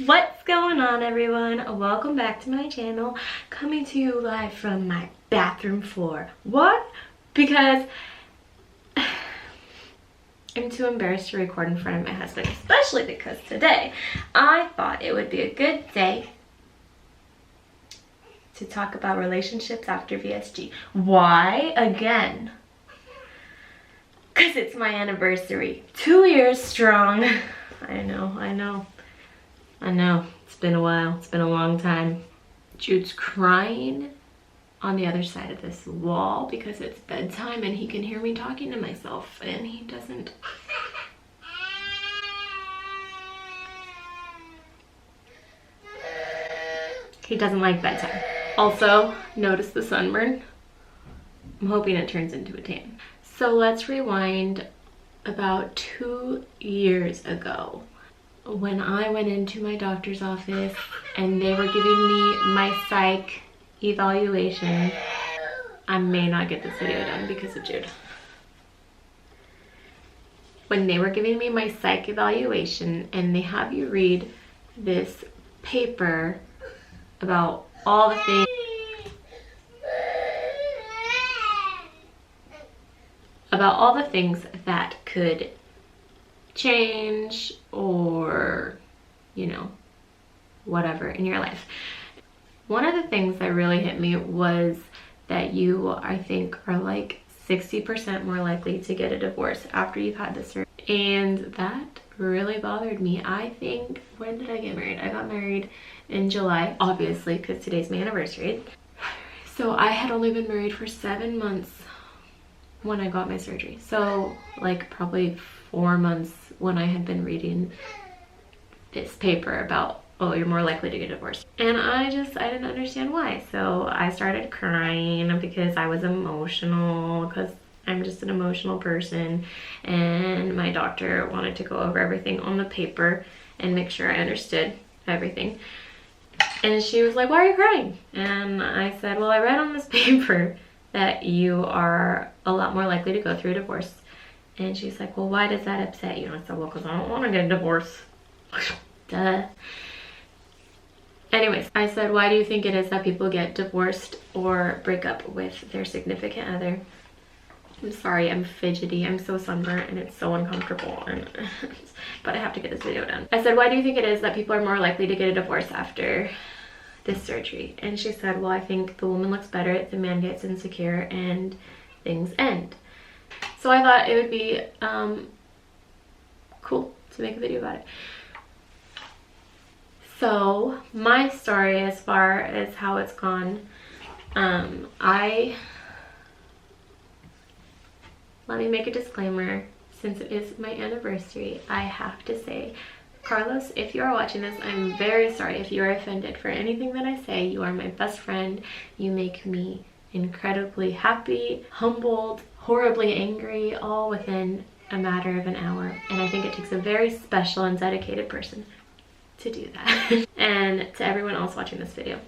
What's going on, everyone? Welcome back to my channel, coming to you live from my bathroom floor. What? Because I'm too embarrassed to record in front of my husband, especially because today I thought it would be a good day to talk about relationships after VSG. Why? Again, because it's my anniversary. 2 years strong. I know. It's been a while. It's been a long time. Jude's crying on the other side of this wall because it's bedtime and he can hear me talking to myself, and he doesn't like bedtime. Also, notice the sunburn. I'm hoping it turns into a tan. So let's rewind about 2 years ago when I went into my doctor's office and they were giving me my psych evaluation. I may not get this video done because of Jude. When they were giving me my psych evaluation and they have you read this paper about all the things that could change or, you know, whatever in your life. One of the things that really hit me was that you, I think, are like 60% more likely to get a divorce after you've had this surgery. And that really bothered me. I think, when did I get married? I got married in July, obviously, because today's my anniversary. So I had only been married for 7 months when I got my surgery. So like probably 4 months when I had been reading this paper about, oh, you're more likely to get divorced. And I didn't understand why. So I started crying because I was emotional, because I'm just an emotional person. And my doctor wanted to go over everything on the paper and make sure I understood everything. And she was like, why are you crying? And I said, well, I read on this paper that you are a lot more likely to go through a divorce. And she's like, well, why does that upset you? And I said, well, because I don't want to get a divorce. Duh. Anyways, I said, why do you think it is that people get divorced or break up with their significant other? I'm sorry, I'm fidgety. I'm so sunburnt and it's so uncomfortable. But I have to get this video done. I said, why do you think it is that people are more likely to get a divorce after this surgery? And she said, well, I think the woman looks better, the man gets insecure, and things end. So I thought it would be cool to make a video about it. So my story, as far as how it's gone, let me make a disclaimer. Since it is my anniversary, I have to say, Carlos, if you are watching this, I'm very sorry if you are offended for anything that I say. You are my best friend. You make me incredibly happy, humbled, horribly angry, all within a matter of an hour. And I think it takes a very special and dedicated person to do that. And to everyone else watching this video,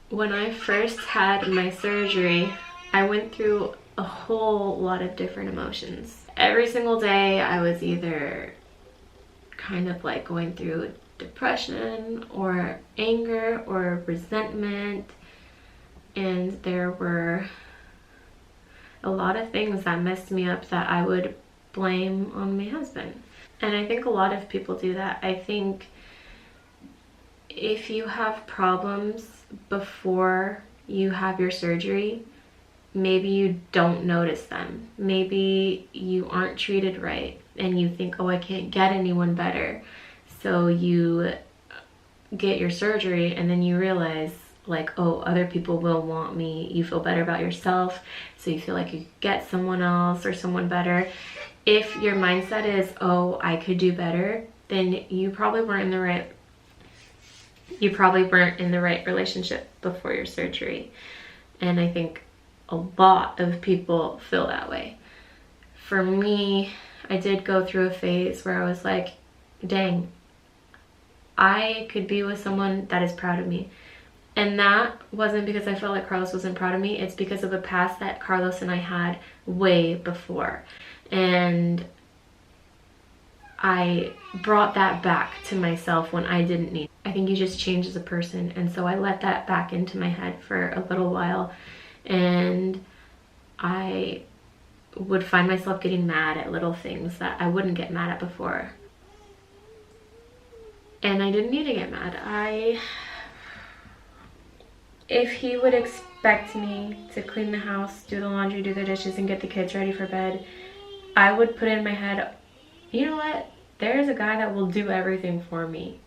when I first had my surgery, I went through a whole lot of different emotions. Every single day I was either kind of like going through depression or anger or resentment, and there were a lot of things that messed me up that I would blame on my husband. And I think a lot of people do that. I think if you have problems before you have your surgery, maybe you don't notice them. Maybe you aren't treated right and you think, oh, I can't get anyone better. So you get your surgery and then you realize, like, oh, other people will want me. You feel better about yourself, so you feel like you could get someone else or someone better. If your mindset is, oh, I could do better, then you probably weren't in the right relationship before your surgery. And I think a lot of people feel that way. For me, I did go through a phase where I was like, dang, I could be with someone that is proud of me. And that wasn't because I felt like Carlos wasn't proud of me. It's because of a past that Carlos and I had way before. And I brought that back to myself when I didn't need it. I think you just change as a person, and so I let that back into my head for a little while, and I would find myself getting mad at little things that I wouldn't get mad at before. And I didn't need to get mad. If he would expect me to clean the house, do the laundry, do the dishes, and get the kids ready for bed, I would put in my head, you know what? There's a guy that will do everything for me.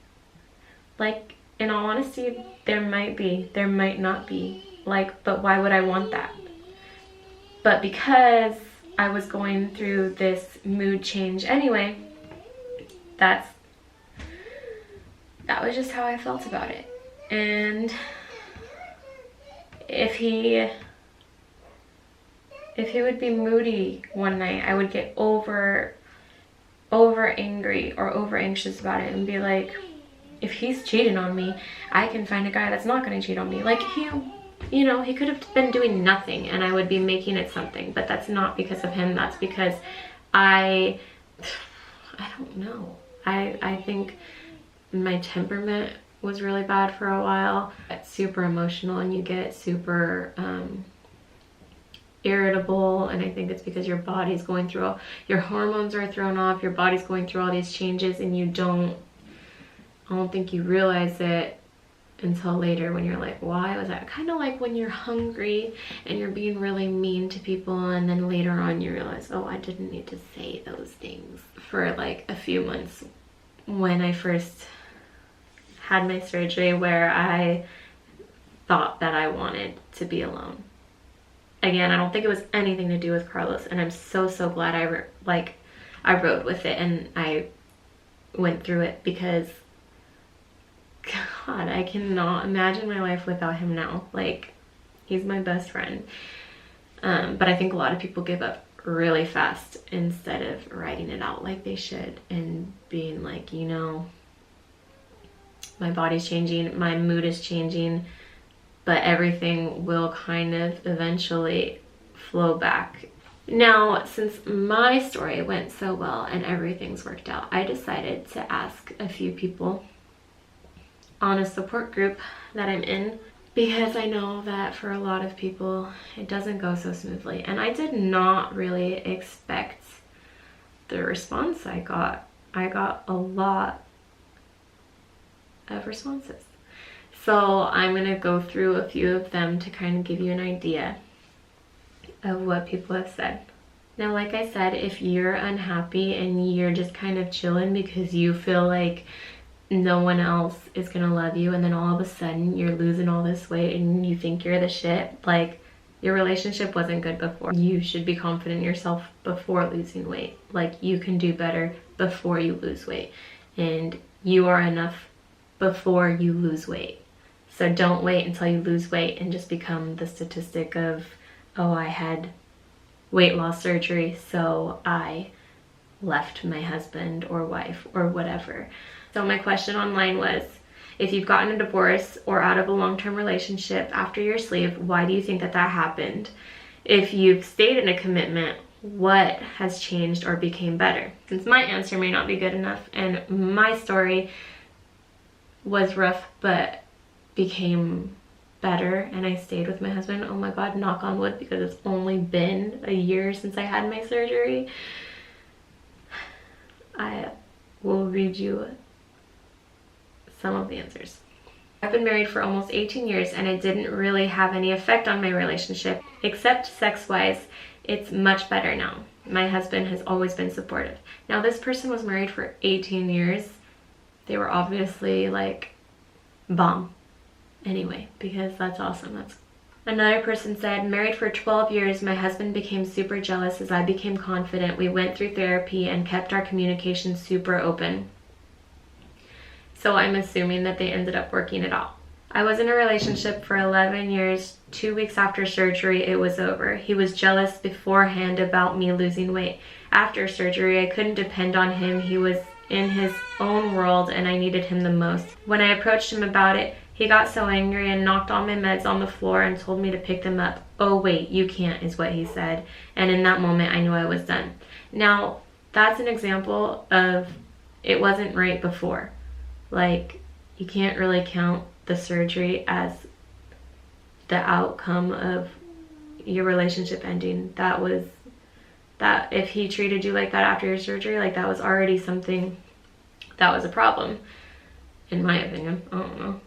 Like, in all honesty, there might be, there might not be. Like, but why would I want that? But because I was going through this mood change anyway, that was just how I felt about it. And if he would be moody one night, I would get over angry or over anxious about it and be like, if he's cheating on me, I can find a guy that's not going to cheat on me. Like, you know, he could have been doing nothing and I would be making it something, but that's not because of him. That's because I don't know. I think my temperament was really bad for a while. It's super emotional and you get super irritable, and I think it's because your body's going through your hormones are thrown off, your body's going through all these changes, and I don't think you realize it until later when you're like, why was that? Kind of like when you're hungry and you're being really mean to people, and then later on you realize, oh, I didn't need to say those things. For like a few months when I first had my surgery, where I thought that I wanted to be alone. Again, I don't think it was anything to do with Carlos, and I'm so glad I rode with it and I went through it, because God, I cannot imagine my life without him now. Like, he's my best friend. But I think a lot of people give up really fast instead of writing it out like they should and being like, you know, my body's changing, my mood is changing, but everything will kind of eventually flow back. Now, since my story went so well and everything's worked out, I decided to ask a few people on a support group that I'm in, because I know that for a lot of people it doesn't go so smoothly, and I did not really expect the response I got. I got a lot of responses. So I'm gonna go through a few of them to kind of give you an idea of what people have said. Now, like I said, if you're unhappy and you're just kind of chilling because you feel like no one else is gonna love you, and then all of a sudden you're losing all this weight and you think you're the shit, like, your relationship wasn't good before. You should be confident in yourself before losing weight. Like, you can do better before you lose weight, and you are enough before you lose weight. So don't wait until you lose weight and just become the statistic of, oh, I had weight loss surgery, so I left my husband or wife or whatever. So my question online was, if you've gotten a divorce or out of a long-term relationship after your sleeve, why do you think that happened? If you've stayed in a commitment, what has changed or became better? Since my answer may not be good enough, and my story was rough but became better and I stayed with my husband, oh my God, knock on wood, because it's only been a year since I had my surgery, I will read you some of the answers. I've been married for almost 18 years and it didn't really have any effect on my relationship, except sex-wise. It's much better now. My husband has always been supportive. Now, this person was married for 18 years. They were obviously like bomb anyway, because that's awesome. That's another person said, married for 12 years, my husband became super jealous as I became confident. We went through therapy and kept our communication super open. So I'm assuming that they ended up working it out. I was in a relationship for 11 years. 2 weeks after surgery, it was over. He was jealous beforehand about me losing weight. After surgery, I couldn't depend on him. He was in his own world and I needed him the most. When I approached him about it, he got so angry and knocked all my meds on the floor and told me to pick them up. Oh wait, you can't, is what he said. And in that moment, I knew I was done. Now, that's an example of it wasn't right before. Like, you can't really count the surgery as the outcome of your relationship ending. That if he treated you like that after your surgery, like, that was already something that was a problem, in my opinion. I don't know.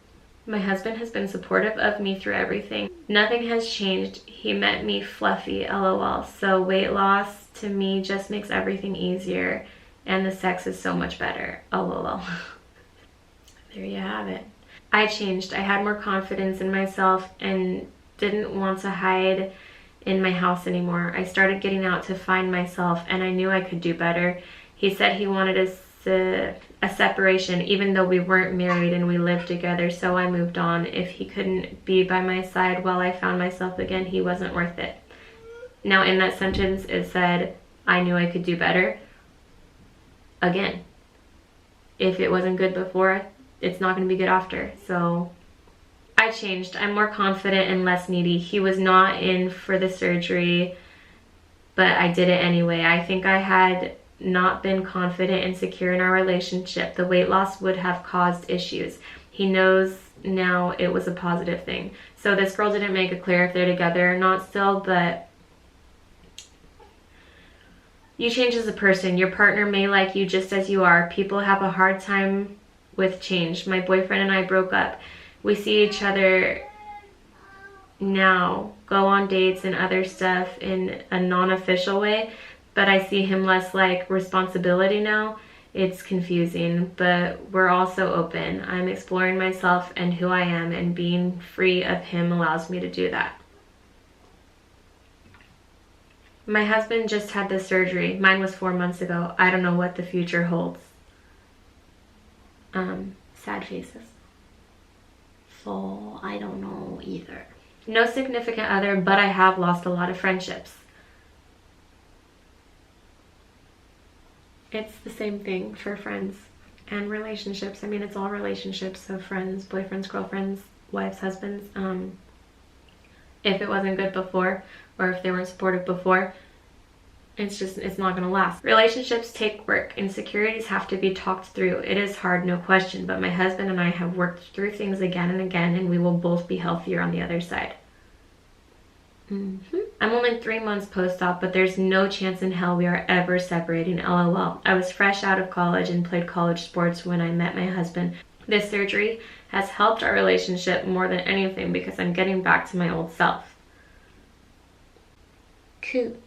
My husband has been supportive of me through everything. Nothing has changed. He met me fluffy, lol. So weight loss to me just makes everything easier, and the sex is so much better, lol. There you have it. I changed. I had more confidence in myself and didn't want to hide in my house anymore. I started getting out to find myself, and I knew I could do better. He said he wanted a separation, even though we weren't married and we lived together, so I moved on. If he couldn't be by my side while I found myself again, he wasn't worth it. Now, in that sentence, it said, I knew I could do better. Again, if it wasn't good before, it's not going to be good after. So I changed. I'm more confident and less needy. He was not in for the surgery, but I did it anyway. I think I had not been confident and secure in our relationship, the weight loss would have caused issues. He knows now it was a positive thing. So this girl didn't make it clear if they're together or not still, but you change as a person. Your partner may like you just as you are. People have a hard time with change. My boyfriend and I broke up. We see each other now, go on dates and other stuff in a non-official way, but I see him less like responsibility now. It's confusing, but we're also open. I'm exploring myself and who I am, and being free of him allows me to do that. My husband just had this surgery. Mine was 4 months ago. I don't know what the future holds. Sad faces. So I don't know either. No significant other, but I have lost a lot of friendships. It's the same thing for friends and relationships. I mean, it's all relationships, so friends, boyfriends, girlfriends, wives, husbands. If it wasn't good before, or if they weren't supportive before, it's not gonna last. Relationships take work. Insecurities have to be talked through. It is hard, no question, but my husband and I have worked through things again and again, and we will both be healthier on the other side. I'm only 3 months post-op, but there's no chance in hell we are ever separating, lol. I was fresh out of college and played college sports when I met my husband. This surgery has helped our relationship more than anything because I'm getting back to my old self. Cool.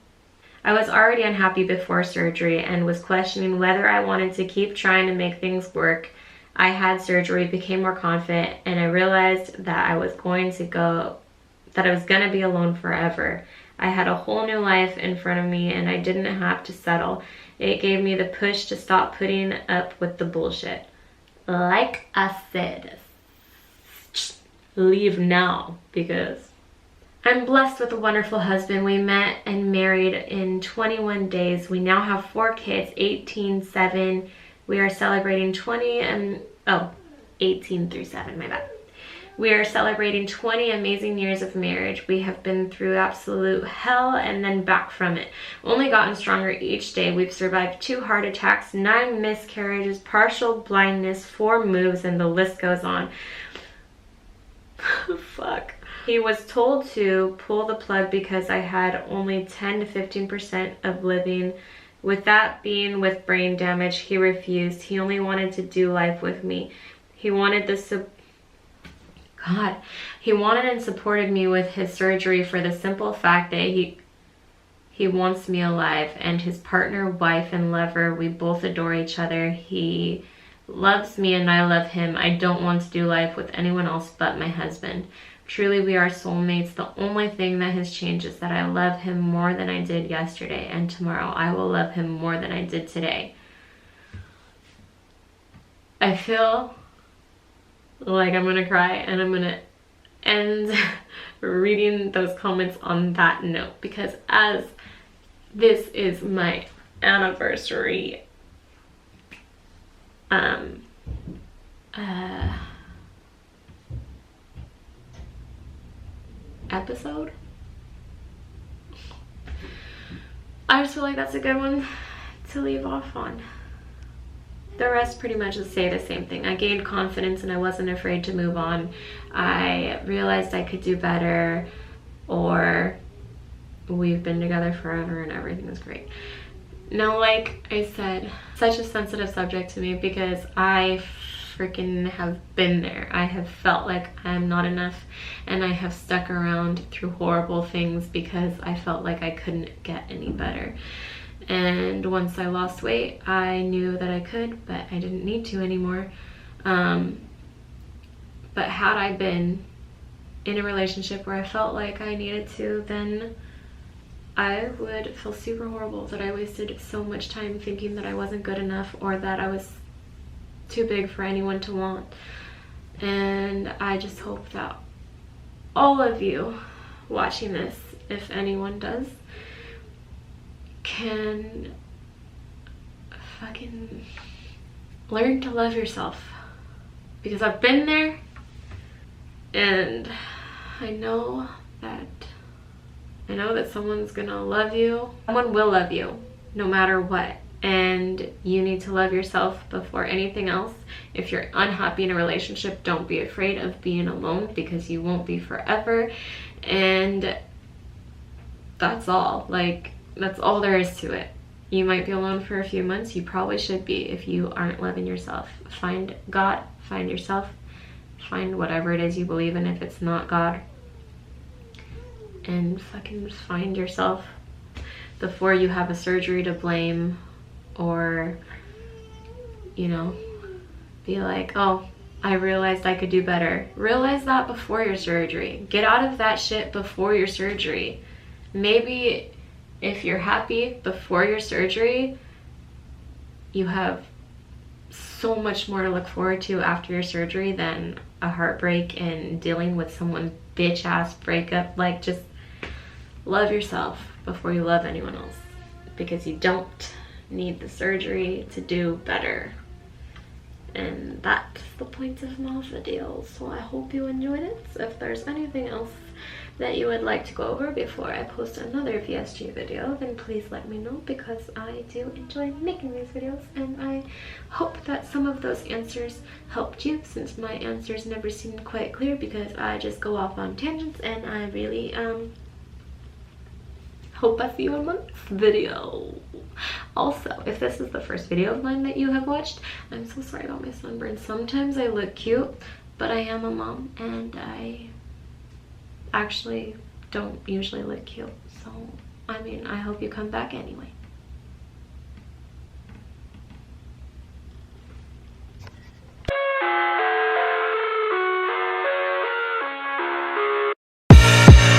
I was already unhappy before surgery and was questioning whether I wanted to keep trying to make things work. I had surgery, became more confident, and I realized that I was going to be alone forever. I had a whole new life in front of me, and I didn't have to settle. It gave me the push to stop putting up with the bullshit. Like I said, leave now, because I'm blessed with a wonderful husband. We met and married in 21 days. We now have 4 kids, 18, 7. We are celebrating 18 through 7, my bad. We are celebrating 20 amazing years of marriage. We have been through absolute hell and then back from it. Only gotten stronger each day. We've survived 2 heart attacks, 9 miscarriages, partial blindness, 4 moves, and the list goes on. Fuck. He was told to pull the plug because I had only 10 to 15% of living. With that being with brain damage, he refused. He only wanted to do life with me. He wanted and supported me with his surgery for the simple fact that he wants me alive, and his partner, wife, and lover, we both adore each other. He loves me and I love him. I don't want to do life with anyone else but my husband. Truly, we are soulmates. The only thing that has changed is that I love him more than I did yesterday, and tomorrow I will love him more than I did today. I feel like I'm gonna cry, and I'm gonna end reading those comments on that note, because as this is my anniversary episode, I just feel like that's a good one to leave off on. The rest pretty much say the same thing. I gained confidence and I wasn't afraid to move on. I realized I could do better, or we've been together forever and everything is great. Now, like I said, such a sensitive subject to me because I freaking have been there. I have felt like I'm not enough, and I have stuck around through horrible things because I felt like I couldn't get any better. And once I lost weight, I knew that I could, but I didn't need to anymore. But had I been in a relationship where I felt like I needed to, then I would feel super horrible that I wasted so much time thinking that I wasn't good enough or that I was too big for anyone to want. And I just hope that all of you watching this, if anyone does, can fucking learn to love yourself, because I've been there and I know that someone's gonna love you. Someone will love you no matter what, and you need to love yourself before anything else. If you're unhappy in a relationship, don't be afraid of being alone, because you won't be forever. And that's all. Like, that's all there is to it. You might be alone for a few months. You probably should be if you aren't loving yourself. Find God, find yourself, find whatever it is you believe in if it's not God, and fucking find yourself before you have a surgery to blame, or, you know, be like, oh, I realized I could do better. Realize that before your surgery. Get out of that shit before your surgery. Maybe if you're happy before your surgery, you have so much more to look forward to after your surgery than a heartbreak and dealing with someone's bitch ass breakup. Like, just love yourself before you love anyone else, because you don't need the surgery to do better. And that's the point of my video. So I hope you enjoyed it. If there's anything else that you would like to go over before I post another VSG video, then please let me know, because I do enjoy making these videos, and I hope that some of those answers helped you, since my answers never seemed quite clear because I just go off on tangents. And I really hope I see you in my next video. Also, if this is the first video of mine that you have watched, I'm so sorry about my sunburn. Sometimes I look cute, but I am a mom and I actually don't usually look cute. So, I mean, I hope you come back anyway.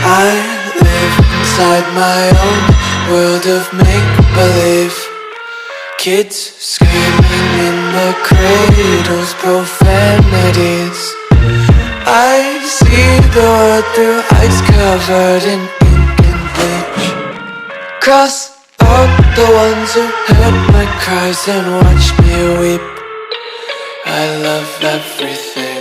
I live inside my own world of make-believe. Kids screaming in the cradles, profanities. I see the world through ice covered in ink and bleach. Cross out the ones who heard my cries and watched me weep. I love everything.